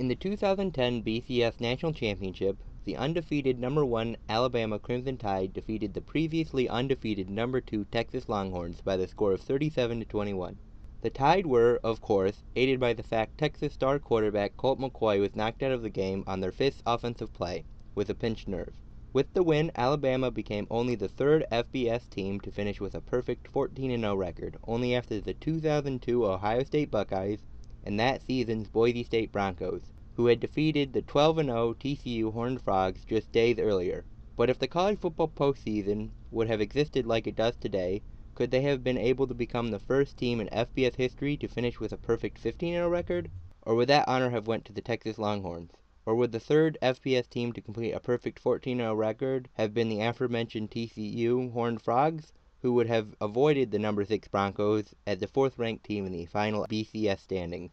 In the 2010 BCS National Championship, the undefeated number 1 Alabama Crimson Tide defeated the previously undefeated number 2 Texas Longhorns by the score of 37-21. The Tide were, of course, aided by the fact Texas star quarterback Colt McCoy was knocked out of the game on their 5th offensive play, with a pinched nerve. With the win, Alabama became only the 3rd FBS team to finish with a perfect 14-0 record, only after the 2002 Ohio State Buckeyes and that season's Boise State Broncos, who had defeated the 12-0 TCU Horned Frogs just days earlier. But if the college football postseason would have existed like it does today, could they have been able to become the first team in FBS history to finish with a perfect 15-0 record? Or would that honor have went to the Texas Longhorns? Or would the 3rd FBS team to complete a perfect 14-0 record have been the aforementioned TCU Horned Frogs, who would have avoided the number 6 Broncos as the 4th-ranked team in the final BCS standings?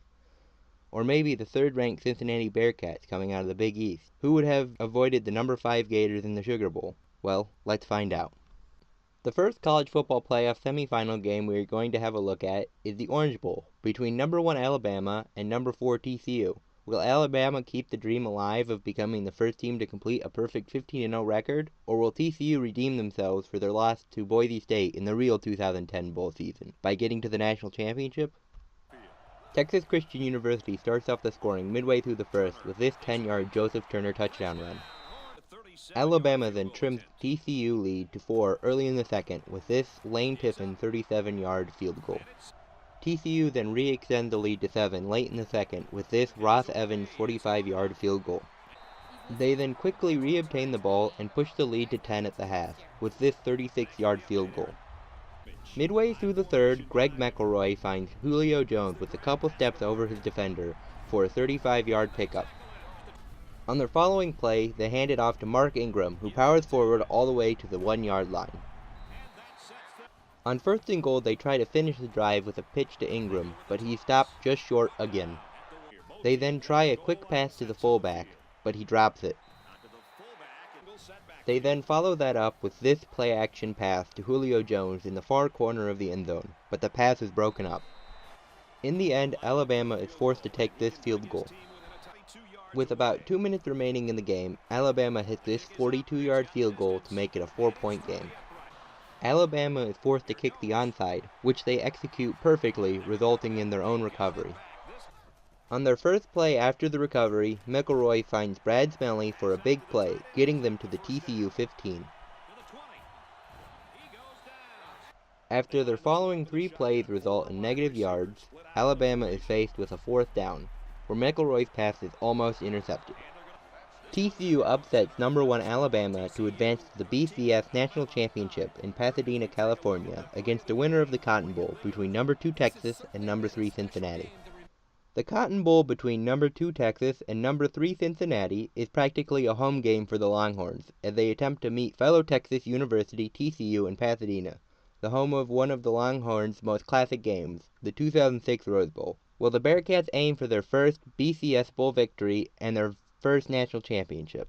Or maybe the 3rd-ranked Cincinnati Bearcats coming out of the Big East, who would have avoided the number 5 Gators in the Sugar Bowl? Well, let's find out. The first college football playoff semifinal game we are going to have a look at is the Orange Bowl, between number 1 Alabama and number 4 TCU. Will Alabama keep the dream alive of becoming the first team to complete a perfect 15-0 record, or will TCU redeem themselves for their loss to Boise State in the real 2010 bowl season by getting to the national championship? Texas Christian University starts off the scoring midway through the first with this 10-yard Joseph Turner touchdown run. Alabama then trimmed TCU lead to 4 early in the second with this Lane Tiffin 37-yard field goal. TCU then re-extend the lead to 7 late in the second with this Ross Evans 45-yard field goal. They then quickly re-obtain the ball and push the lead to 10 at the half with this 36-yard field goal. Midway through the third, Greg McElroy finds Julio Jones with a couple steps over his defender for a 35-yard pickup. On their following play, they hand it off to Mark Ingram, who powers forward all the way to the 1-yard line. On 1st and goal, they try to finish the drive with a pitch to Ingram, but he stopped just short again. They then try a quick pass to the fullback, but he drops it. They then follow that up with this play-action pass to Julio Jones in the far corner of the end zone, but the pass is broken up. In the end, Alabama is forced to take this field goal. With about 2 minutes remaining in the game, Alabama hits this 42-yard field goal to make it a 4-point game. Alabama is forced to kick the onside, which they execute perfectly, resulting in their own recovery. On their first play after the recovery, McElroy finds Brad Smelly for a big play, getting them to the TCU 15. After their following 3 plays result in negative yards, Alabama is faced with a 4th down, where McElroy's pass is almost intercepted. TCU upsets number 1 Alabama to advance to the BCS National Championship in Pasadena, California, against the winner of the Cotton Bowl between number 2 Texas and number 3 Cincinnati. The Cotton Bowl between number 2 Texas and number 3 Cincinnati is practically a home game for the Longhorns, as they attempt to meet fellow Texas University TCU in Pasadena, the home of one of the Longhorns' most classic games, the 2006 Rose Bowl. Will the Bearcats aim for their first BCS Bowl victory and their first national championship?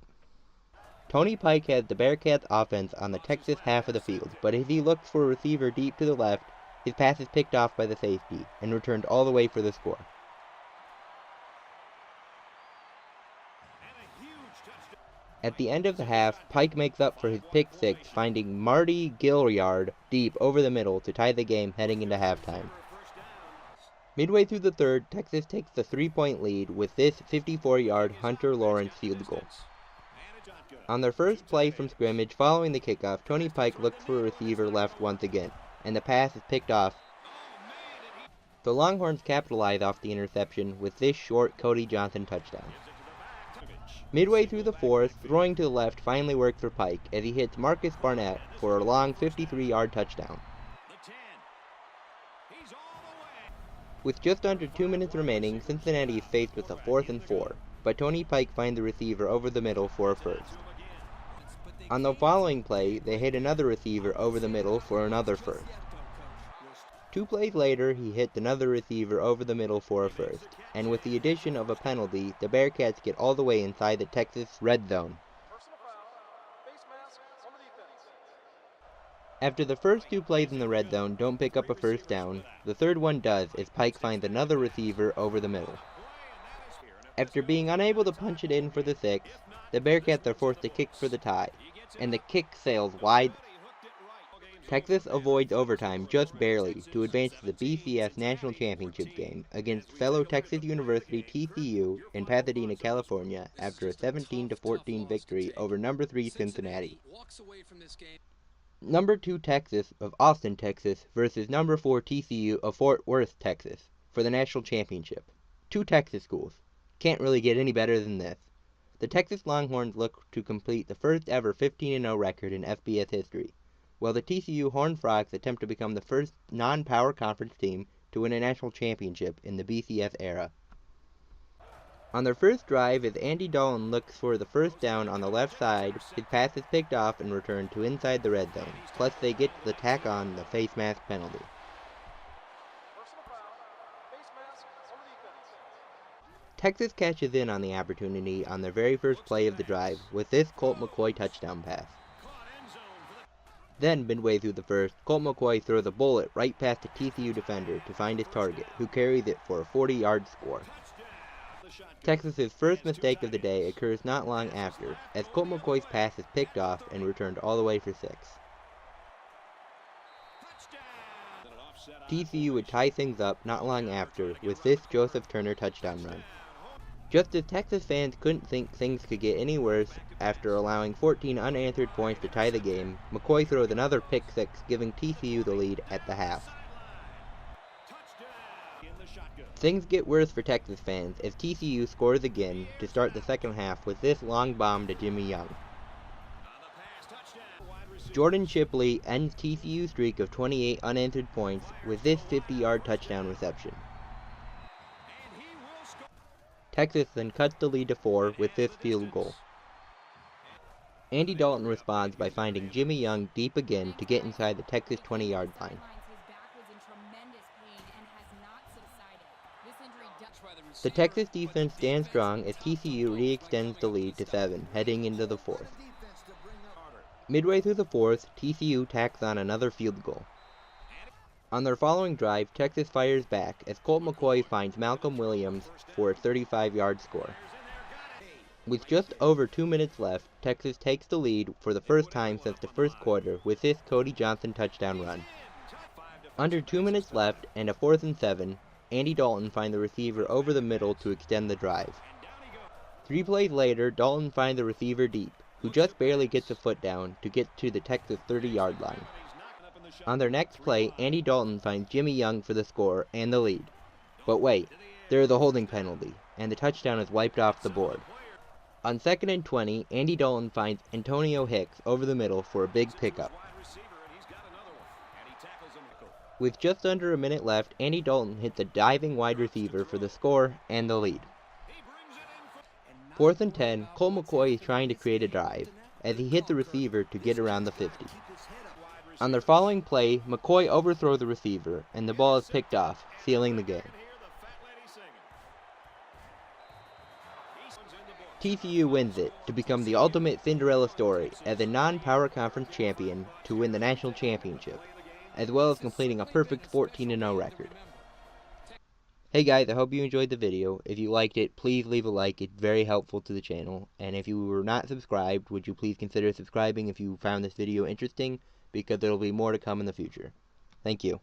Tony Pike has the Bearcats offense on the Texas half of the field, but as he looks for a receiver deep to the left, his pass is picked off by the safety and returned all the way for the score. At the end of the half, Pike makes up for his pick 6, finding Marty Gilliard deep over the middle to tie the game heading into halftime. Midway through the third, Texas takes the 3-point lead with this 54-yard Hunter Lawrence field goal. On their first play from scrimmage following the kickoff, Tony Pike looks for a receiver left once again, and the pass is picked off. The Longhorns capitalize off the interception with this short Cody Johnson touchdown. Midway through the fourth, throwing to the left finally works for Pike as he hits Marcus Barnett for a long 53-yard touchdown. With just under 2 minutes remaining, Cincinnati is faced with a 4th and 4, but Tony Pike finds the receiver over the middle for a first. On the following play, they hit another receiver over the middle for another first. 2 plays later, he hit another receiver over the middle for a first, and with the addition of a penalty, the Bearcats get all the way inside the Texas red zone. After the first 2 plays in the red zone don't pick up a first down, the third one does as Pike finds another receiver over the middle. After being unable to punch it in for the 6th, the Bearcats are forced to kick for the tie, and the kick sails wide. Texas avoids overtime just barely to advance to the BCS National Championship game against fellow Texas University TCU in Pasadena, California after a 17-14 victory over number 3 Cincinnati. Number 2 Texas of Austin, Texas versus number 4 TCU of Fort Worth, Texas for the national championship. 2 Texas schools. Can't really get any better than this. The Texas Longhorns look to complete the first ever 15-0 record in FBS history, while the TCU Horned Frogs attempt to become the first non-power conference team to win a national championship in the BCS era. On their first drive, as Andy Dalton looks for the first down on the left side, his pass is picked off and returned to inside the red zone, plus they get to tack on the face mask penalty. Texas cashes in on the opportunity on their very first play of the drive with this Colt McCoy touchdown pass. Then, midway through the first, Colt McCoy throws a bullet right past a TCU defender to find his target, who carries it for a 40-yard score. Texas's first mistake of the day occurs not long after, as Colt McCoy's pass is picked off and returned all the way for 6. TCU would tie things up not long after with this Joseph Turner touchdown run. Just as Texas fans couldn't think things could get any worse after allowing 14 unanswered points to tie the game, McCoy throws another pick-6, giving TCU the lead at the half. Things get worse for Texas fans as TCU scores again to start the second half with this long bomb to Jimmy Young. Jordan Shipley ends TCU's streak of 28 unanswered points with this 50-yard touchdown reception. Texas then cuts the lead to 4 with this field goal. Andy Dalton responds by finding Jimmy Young deep again to get inside the Texas 20-yard line. The Texas defense stands strong as TCU re-extends the lead to 7 heading into the 4th. Midway through the 4th, TCU tacks on another field goal. On their following drive, Texas fires back as Colt McCoy finds Malcolm Williams for a 35-yard score. With just over 2 minutes left, Texas takes the lead for the first time since the first quarter with this Cody Johnson touchdown run. Under 2 minutes left and a 4th and 7, Andy Dalton finds the receiver over the middle to extend the drive. 3 plays later, Dalton finds the receiver deep, who just barely gets a foot down to get to the Texas 30-yard line. On their next play, Andy Dalton finds Jimmy Young for the score and the lead. But wait, there is a holding penalty, and the touchdown is wiped off the board. On 2nd and 20, Andy Dalton finds Antonio Hicks over the middle for a big pickup. With just under a minute left, Andy Dalton hits a diving wide receiver for the score and the lead. 4th and 10, Colt McCoy is trying to create a drive, as he hit the receiver to get around the 50. On their following play, McCoy overthrows the receiver, and the ball is picked off, sealing the game. TCU wins it to become the ultimate Cinderella story as a non-power conference champion to win the national championship, as well as completing a perfect 14-0 record. Hey guys, I hope you enjoyed the video. If you liked it, please leave a like. It's very helpful to the channel. And if you were not subscribed, would you please consider subscribing if you found this video interesting, because there will be more to come in the future. Thank you.